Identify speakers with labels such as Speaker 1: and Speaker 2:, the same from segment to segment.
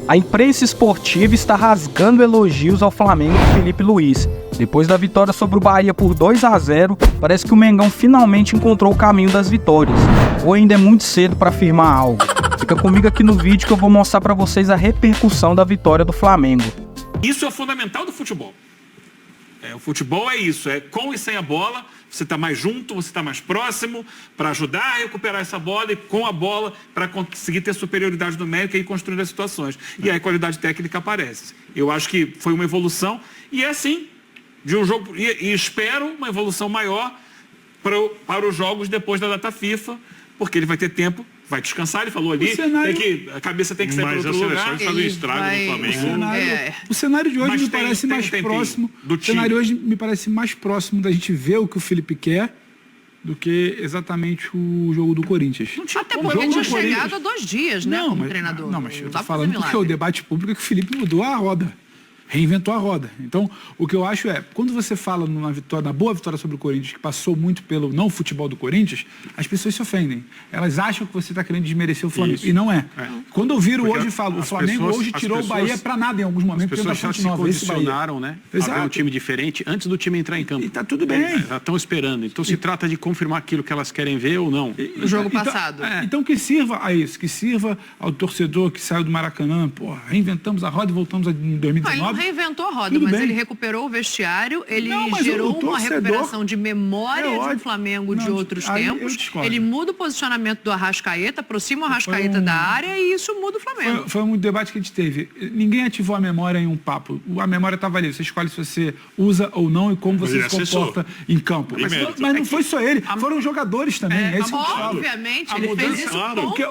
Speaker 1: A imprensa esportiva está rasgando elogios ao Flamengo de Felipe Luiz. Depois da vitória sobre o Bahia por 2-0, parece que o Mengão finalmente encontrou o caminho das vitórias. Ou ainda é muito cedo para afirmar algo? Fica comigo aqui no vídeo que eu vou mostrar para vocês a repercussão da vitória do Flamengo.
Speaker 2: Isso é o fundamental do futebol. O futebol é isso, é com e sem a bola, você está mais junto, você está mais próximo para ajudar a recuperar essa bola e com a bola para conseguir ter superioridade numérica e construir as situações. E aí a qualidade técnica aparece. Eu acho que foi uma evolução e é assim, de um jogo, e espero uma evolução maior para os jogos depois da data FIFA, porque ele vai ter tempo, vai descansar, ele falou ali, a cabeça tem que sair para outro lugar.
Speaker 3: Mas a seleção faz um estrago no Flamengo.
Speaker 4: O cenário de hoje me parece mais próximo. O cenário hoje me parece mais próximo da gente ver o que o Felipe quer do que exatamente o jogo do Corinthians.
Speaker 5: Até porque ele tinha chegado há 2 dias, né, como treinador.
Speaker 4: Não, mas eu tô falando porque o debate público é que o Felipe mudou a roda. Reinventou a roda. Então, o que eu acho é, quando você fala numa vitória, na boa vitória sobre o Corinthians, que passou muito pelo não futebol do Corinthians, as pessoas se ofendem. Elas acham que você está querendo desmerecer o Flamengo. Isso. E não é. Quando eu viro hoje e falo, o Flamengo hoje tirou o Bahia para nada em alguns momentos.
Speaker 3: As pessoas já se condicionaram, né? A ver um time diferente antes do time entrar em campo.
Speaker 4: E tá tudo bem.
Speaker 3: Elas estão esperando. Então se trata de confirmar aquilo que elas querem ver ou não.
Speaker 5: No jogo passado.
Speaker 4: Então que sirva a isso, que sirva ao torcedor que saiu do Maracanã, reinventamos a roda e voltamos em 2019.
Speaker 5: Não, ele não reinventou a roda, mas ele recuperou o vestiário, ele gerou uma recuperação de memória de um Flamengo de outros tempos. Ele muda o posicionamento do Arrascaeta, aproxima o Arrascaeta da área e isso muda o Flamengo.
Speaker 4: Foi um debate que a gente teve. Ninguém ativou a memória em um papo. A memória estava ali. Você escolhe se você usa ou não e como você se comporta em campo. Mas não foi só ele. Foram os jogadores também.
Speaker 5: Obviamente, ele fez isso.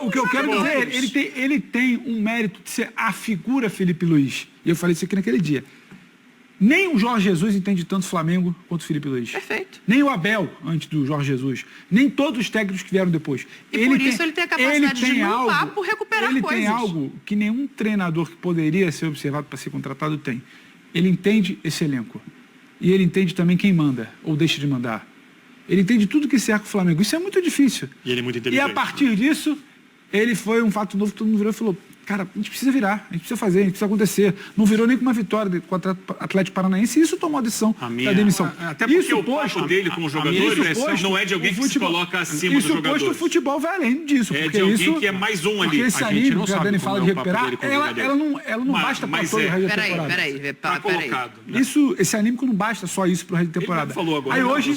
Speaker 4: O que eu quero dizer, ele tem um mérito de ser a figura Felipe Luiz. E eu falei isso aqui naquele dia. Nem o Jorge Jesus entende tanto Flamengo quanto o Felipe Luiz.
Speaker 5: Perfeito.
Speaker 4: Nem o Abel, antes do Jorge Jesus. Nem todos os técnicos que vieram depois.
Speaker 5: E por isso ele tem a capacidade de, num papo, recuperar coisas.
Speaker 4: Ele tem algo que nenhum treinador que poderia ser observado para ser contratado tem. Ele entende esse elenco. E ele entende também quem manda, ou deixa de mandar. Ele entende tudo que cerca o Flamengo. Isso é muito difícil.
Speaker 3: E ele é muito inteligente.
Speaker 4: E a partir disso, ele foi um fato novo que todo mundo virou e falou... Cara, a gente precisa virar, a gente precisa fazer, a gente precisa acontecer. Não virou nem com uma vitória contra o Atlético Paranaense, e isso tomou a decisão da demissão.
Speaker 2: Até porque o posto dele com os jogadores não é de alguém que se coloca acima dos jogadores.
Speaker 4: O futebol vai além disso.
Speaker 2: É de alguém que é mais um ali.
Speaker 4: Porque esse anime que a Dani fala de recuperar, ela não basta para todo o resto da temporada.
Speaker 5: Peraí.
Speaker 4: Esse anímico não basta só isso para o resto da temporada.
Speaker 2: Aí
Speaker 4: hoje,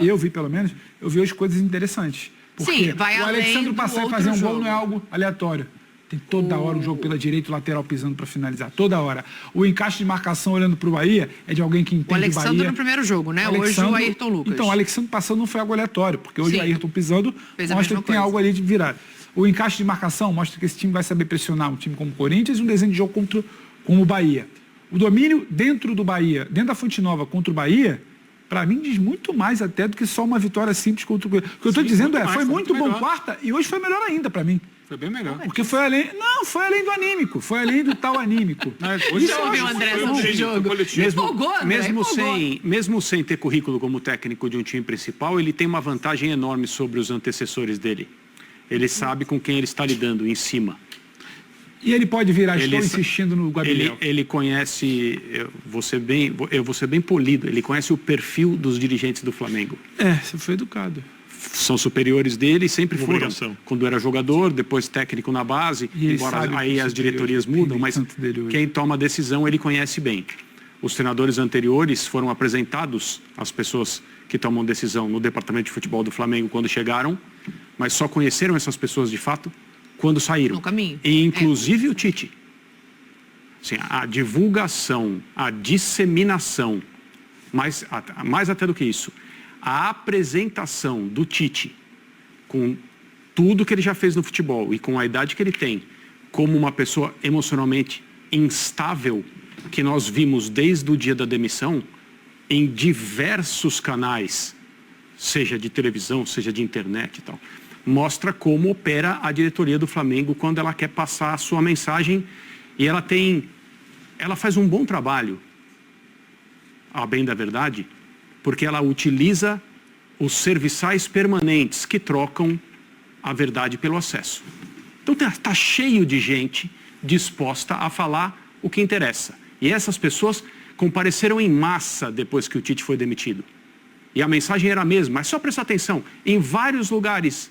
Speaker 4: eu vi pelo menos, eu vi hoje coisas interessantes. Porque o Alexandre passar e fazer um gol não é algo aleatório. Tem toda hora um jogo pela direita, o lateral pisando para finalizar. Toda hora. O encaixe de marcação olhando para o Bahia é de alguém que entende o Bahia.
Speaker 5: O Alexandre no primeiro jogo, né? Hoje o Ayrton Lucas.
Speaker 4: Então, o Alexandre passando não foi algo aleatório, porque hoje o Ayrton pisando mostra que tem algo ali de virar. O encaixe de marcação mostra que esse time vai saber pressionar um time como o Corinthians e um desenho de jogo como o Bahia. O domínio dentro do Bahia, dentro da Fonte Nova contra o Bahia, para mim diz muito mais até do que só uma vitória simples contra o Corinthians. O que eu estou dizendo foi muito bom quarta e hoje foi melhor ainda para mim.
Speaker 2: Foi bem melhor.
Speaker 4: Porque foi além... Não, foi além do anímico. Foi além do tal anímico.
Speaker 5: Isso ouviu o André sobre o jogo.
Speaker 3: Mesmo sem ter currículo como técnico de um time principal, ele tem uma vantagem enorme sobre os antecessores dele. Ele sabe com quem ele está lidando em cima.
Speaker 4: E ele pode virar, estou insistindo no Gabriel.
Speaker 3: Ele conhece, eu vou ser bem polido, ele conhece o perfil dos dirigentes do Flamengo.
Speaker 4: Você foi educado.
Speaker 3: São superiores dele, sempre foram. Quando era jogador, depois técnico na base, embora aí as diretorias mudam, mas quem toma a decisão ele conhece bem. Os treinadores anteriores foram apresentados às pessoas que tomam decisão no departamento de futebol do Flamengo quando chegaram, mas só conheceram essas pessoas de fato quando saíram.
Speaker 5: No caminho.
Speaker 3: E inclusive o Tite. Assim, a divulgação, a disseminação, mais até do que isso, a apresentação do Tite com tudo que ele já fez no futebol e com a idade que ele tem, como uma pessoa emocionalmente instável, que nós vimos desde o dia da demissão em diversos canais, seja de televisão, seja de internet e tal, mostra como opera a diretoria do Flamengo quando ela quer passar a sua mensagem e ela faz um bom trabalho, a bem da verdade, porque ela utiliza os serviçais permanentes que trocam a verdade pelo acesso. Então está cheio de gente disposta a falar o que interessa. E essas pessoas compareceram em massa depois que o Tite foi demitido. E a mensagem era a mesma, mas só prestar atenção, em vários lugares,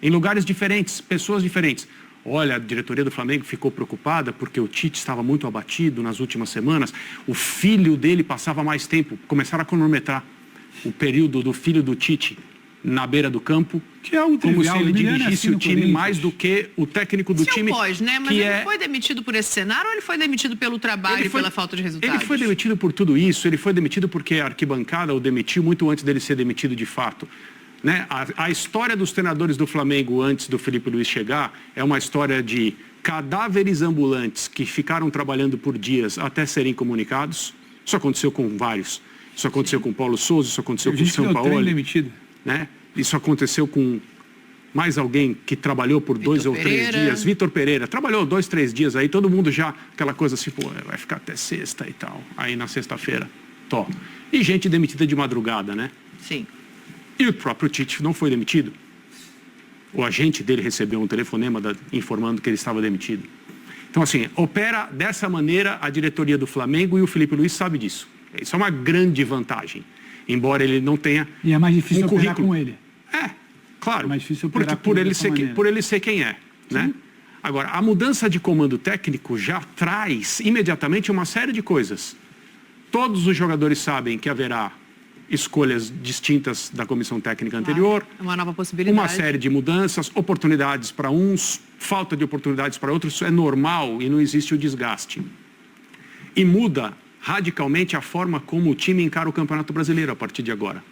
Speaker 3: em lugares diferentes, pessoas diferentes. Olha, a diretoria do Flamengo ficou preocupada porque o Tite estava muito abatido nas últimas semanas. O filho dele passava mais tempo, começaram a cronometrar o período do filho do Tite na beira do campo,
Speaker 4: que é o
Speaker 3: como
Speaker 4: trivial,
Speaker 3: se ele dirigisse o time mais do que o técnico do time.
Speaker 5: Pode, né? Mas ele foi demitido por esse cenário ou ele foi demitido pelo trabalho e pela falta de resultados?
Speaker 3: Ele foi demitido por tudo isso, ele foi demitido porque a arquibancada o demitiu muito antes dele ser demitido de fato. Né? A história dos treinadores do Flamengo antes do Felipe Luiz chegar é uma história de cadáveres ambulantes que ficaram trabalhando por dias até serem comunicados. Isso aconteceu com vários. Isso aconteceu com o Paulo Souza, isso aconteceu com o Sampaoli.
Speaker 4: Demitido.
Speaker 3: Né? Isso aconteceu com mais alguém que trabalhou por 2 ou 3 dias. Vitor Pereira. Trabalhou 2, 3 dias aí, todo mundo já, aquela coisa assim, pô, vai ficar até sexta e tal. Aí na sexta-feira, E gente demitida de madrugada, né?
Speaker 5: Sim.
Speaker 3: E o próprio Tite não foi demitido. O agente dele recebeu um telefonema informando que ele estava demitido. Então, assim, opera dessa maneira a diretoria do Flamengo e o Felipe Luiz sabe disso. Isso é uma grande vantagem. Embora ele não tenha
Speaker 4: e é mais difícil operar com ele.
Speaker 3: É, claro.
Speaker 4: É mais difícil operar
Speaker 3: por ele ser quem é, né? Agora, a mudança de comando técnico já traz imediatamente uma série de coisas. Todos os jogadores sabem que haverá escolhas distintas da comissão técnica anterior.
Speaker 5: Uma nova possibilidade.
Speaker 3: Uma série de mudanças, oportunidades para uns, falta de oportunidades para outros. Isso é normal e não existe o desgaste. E muda radicalmente a forma como o time encara o Campeonato Brasileiro a partir de agora.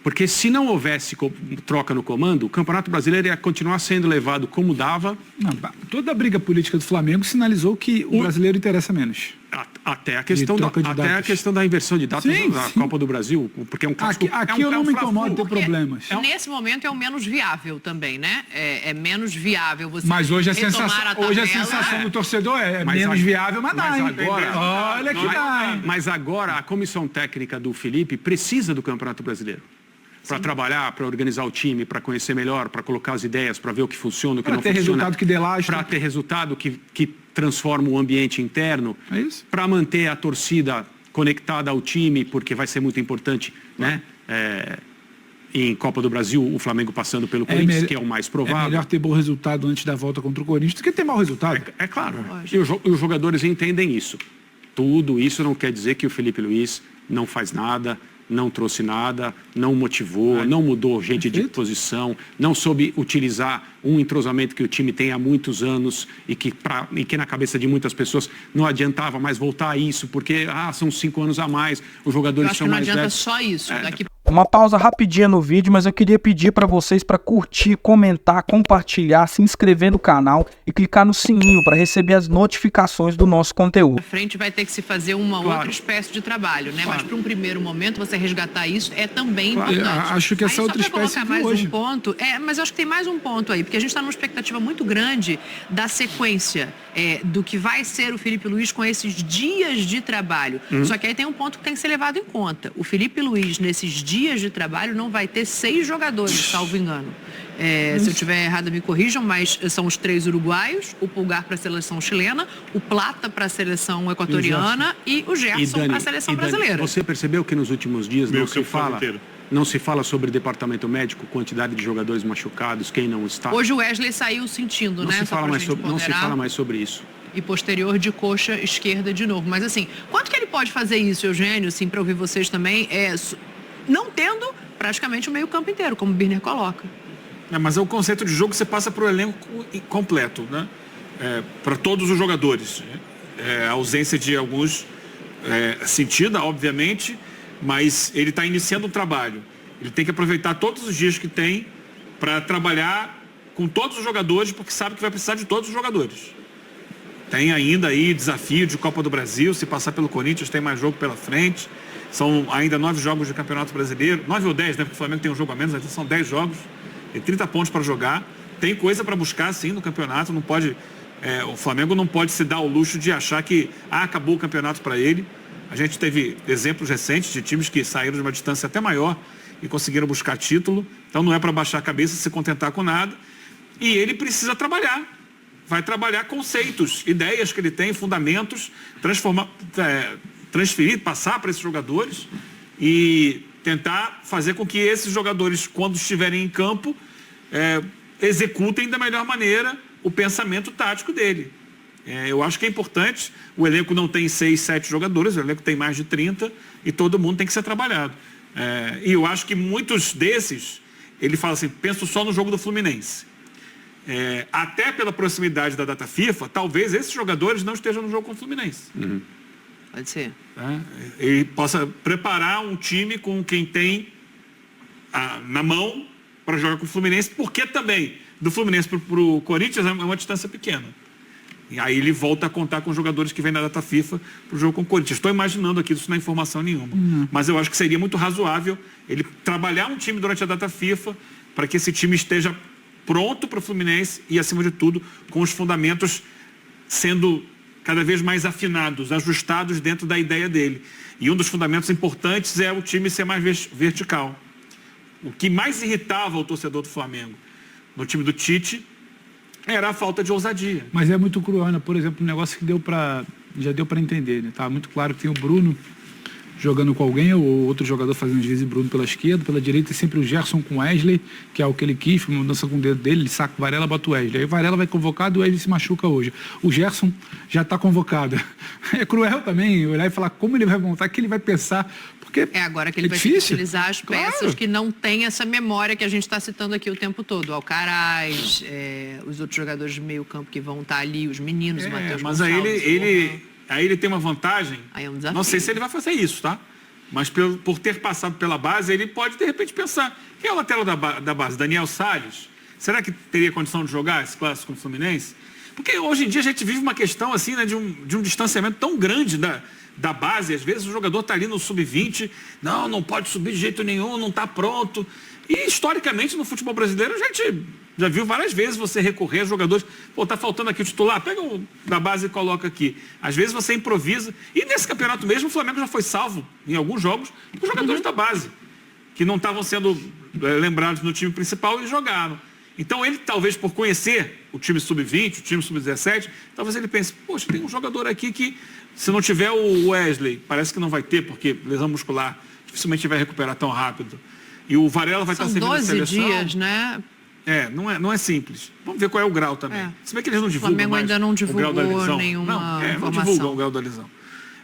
Speaker 3: Porque se não houvesse troca no comando, o Campeonato Brasileiro ia continuar sendo levado como dava.
Speaker 4: Não, toda a briga política do Flamengo sinalizou que o brasileiro interessa menos.
Speaker 3: Até a questão da inversão de datas da Copa do Brasil, porque é um caso...
Speaker 4: Aqui eu não me incomodo ter problemas.
Speaker 5: Nesse momento é o menos viável também, né? É menos viável você
Speaker 4: mas hoje a sensação do torcedor é menos viável, mas dá, hein? Olha que dá, hein?
Speaker 3: Mas agora a comissão técnica do Felipe precisa do Campeonato Brasileiro. Para trabalhar, para organizar o time, para conhecer melhor, para colocar as ideias, para ver o que funciona, o que não funciona.
Speaker 4: Para ter resultado que dê lastro.
Speaker 3: Para ter resultado que transforma o ambiente interno.
Speaker 4: É isso.
Speaker 3: Para manter a torcida conectada ao time, porque vai ser muito importante, né? Em Copa do Brasil, o Flamengo passando pelo Corinthians, que é o mais provável.
Speaker 4: É melhor ter bom resultado antes da volta contra o Corinthians do que ter mau resultado.
Speaker 3: É claro. E os jogadores entendem isso. Tudo isso não quer dizer que o Felipe Luiz não faz nada, não trouxe nada, não motivou, não mudou gente de posição, não soube utilizar um entrosamento que o time tem há muitos anos e que na cabeça de muitas pessoas não adiantava mais voltar a isso, porque são 5 anos a mais, os jogadores são mais velhos.
Speaker 5: Não adianta só isso.
Speaker 1: Uma pausa rapidinha no vídeo, mas eu queria pedir para vocês para curtir, comentar, compartilhar, se inscrever no canal e clicar no sininho para receber as notificações do nosso conteúdo.
Speaker 5: A frente vai ter que se fazer uma outra espécie de trabalho, né? Mas para um primeiro momento você resgatar isso é também importante.
Speaker 4: Acho que essa outra espécie
Speaker 5: colocar mais um ponto, mas eu acho que tem mais um ponto aí, porque a gente está numa expectativa muito grande da sequência do que vai ser o Felipe Luiz com esses dias de trabalho. Só que aí tem um ponto que tem que ser levado em conta. O Felipe Luiz, nesses dias de trabalho, não vai ter 6 jogadores, salvo engano. Se eu estiver errado, me corrijam, mas são os 3 uruguaios, o Pulgar para a seleção chilena, o Plata para a seleção equatoriana e o Gerson para a seleção brasileira.
Speaker 3: Você percebeu que nos últimos dias não se fala sobre departamento médico, quantidade de jogadores machucados, quem não está?
Speaker 5: Hoje o Wesley saiu sentindo,
Speaker 3: não se fala mais sobre isso.
Speaker 5: E posterior de coxa esquerda de novo. Mas assim, quanto que ele pode fazer isso, Eugênio, assim, para ouvir vocês também, não tendo praticamente o meio-campo inteiro, como o Birner coloca?
Speaker 2: Mas é o conceito de jogo que você passa para o elenco completo, né? Para todos os jogadores. A ausência de alguns sentida, obviamente, mas ele está iniciando um trabalho. Ele tem que aproveitar todos os dias que tem para trabalhar com todos os jogadores, porque sabe que vai precisar de todos os jogadores. Tem ainda aí desafio de Copa do Brasil, se passar pelo Corinthians tem mais jogo pela frente. São ainda 9 jogos de Campeonato Brasileiro, 9 ou 10, né? Porque o Flamengo tem um jogo a menos, então são 10 jogos, tem 30 pontos para jogar. Tem coisa para buscar, sim, no campeonato. Não pode, o Flamengo não pode se dar o luxo de achar que acabou o campeonato para ele. A gente teve exemplos recentes de times que saíram de uma distância até maior e conseguiram buscar título. Então não é para baixar a cabeça, se contentar com nada. E ele precisa trabalhar. vai trabalhar conceitos, ideias que ele tem, fundamentos, transferir, passar para esses jogadores e tentar fazer com que esses jogadores, quando estiverem em campo, executem da melhor maneira o pensamento tático dele. Eu acho que é importante, o elenco não tem 6, 7 jogadores, o elenco tem mais de 30 e todo mundo tem que ser trabalhado. E eu acho que muitos desses, ele fala assim, penso só no jogo do Fluminense. Até pela proximidade da data FIFA, talvez esses jogadores não estejam no jogo com o Fluminense.
Speaker 5: Pode ser.
Speaker 2: Ele possa preparar um time com quem tem na mão para jogar com o Fluminense, porque também do Fluminense para o Corinthians é uma distância pequena. E aí ele volta a contar com os jogadores que vêm na data FIFA para o jogo com o Corinthians. Estou imaginando aqui, isso não é informação nenhuma. Mas eu acho que seria muito razoável ele trabalhar um time durante a data FIFA para que esse time esteja pronto para o Fluminense e, acima de tudo, com os fundamentos sendo cada vez mais afinados, ajustados dentro da ideia dele. E um dos fundamentos importantes é o time ser mais vertical. O que mais irritava o torcedor do Flamengo no time do Tite era a falta de ousadia.
Speaker 4: Mas é muito cruel, né? Por exemplo, um negócio que já deu para entender, né? Tá muito claro que tem o Bruno jogando com alguém, ou outro jogador fazendo deslize, Bruno pela esquerda, pela direita, e sempre o Gerson com o Wesley, que é o que ele quis, uma mudança com o dedo dele, ele saca o Varela, bota o Wesley. Aí o Varela vai convocado e o Wesley se machuca hoje. O Gerson já está convocado. É cruel também olhar e falar como ele vai montar, o que ele vai pensar. Porque
Speaker 5: agora que ele vai ter que utilizar as peças que não tem essa memória que a gente está citando aqui o tempo todo. Alcaraz, os outros jogadores de meio campo que vão estar ali, os meninos, o Matheus
Speaker 2: Mas
Speaker 5: Gonçalves,
Speaker 2: aí ele tem uma vantagem.
Speaker 5: Aí é um desafio.
Speaker 2: Não sei se ele vai fazer isso, tá? Mas por ter passado pela base, ele pode de repente pensar, quem é o lateral da base? Daniel Salles? Será que teria condição de jogar esse clássico com o Fluminense? Porque hoje em dia a gente vive uma questão assim, né, de um distanciamento tão grande da base. Às vezes o jogador está ali no sub-20, não pode subir de jeito nenhum, não está pronto. E historicamente no futebol brasileiro a gente já viu várias vezes você recorrer a jogadores, tá faltando aqui o titular, pega o da base e coloca aqui. Às vezes você improvisa. E nesse campeonato mesmo o Flamengo já foi salvo em alguns jogos por jogadores da base, que não estavam sendo lembrados no time principal e jogaram. Então ele, talvez por conhecer o time sub-20, o time sub-17, talvez ele pense, poxa, tem um jogador aqui que, se não tiver o Wesley, parece que não vai ter, porque lesão muscular dificilmente vai recuperar tão rápido. E o Varela vai estar servindo a seleção.
Speaker 5: São 12 dias, né?
Speaker 2: Não é simples. Vamos ver qual é o grau também. Se bem que eles não divulgam.
Speaker 5: O Flamengo ainda não divulgou nenhuma informação.
Speaker 2: Não divulgam o grau da lesão.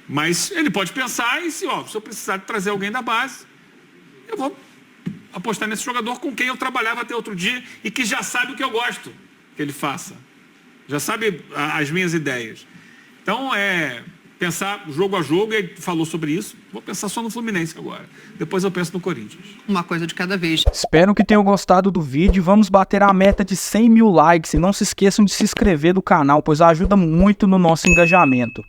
Speaker 2: Mas ele pode pensar e se eu precisar de trazer alguém da base, eu vou apostar nesse jogador com quem eu trabalhava até outro dia e que já sabe o que eu gosto que ele faça. Já sabe as minhas ideias. Então, pensar jogo a jogo, e ele falou sobre isso, vou pensar só no Fluminense agora. Depois eu penso no Corinthians.
Speaker 5: Uma coisa de cada vez.
Speaker 1: Espero que tenham gostado do vídeo. Vamos bater a meta de 100 mil likes. E não se esqueçam de se inscrever no canal, pois ajuda muito no nosso engajamento.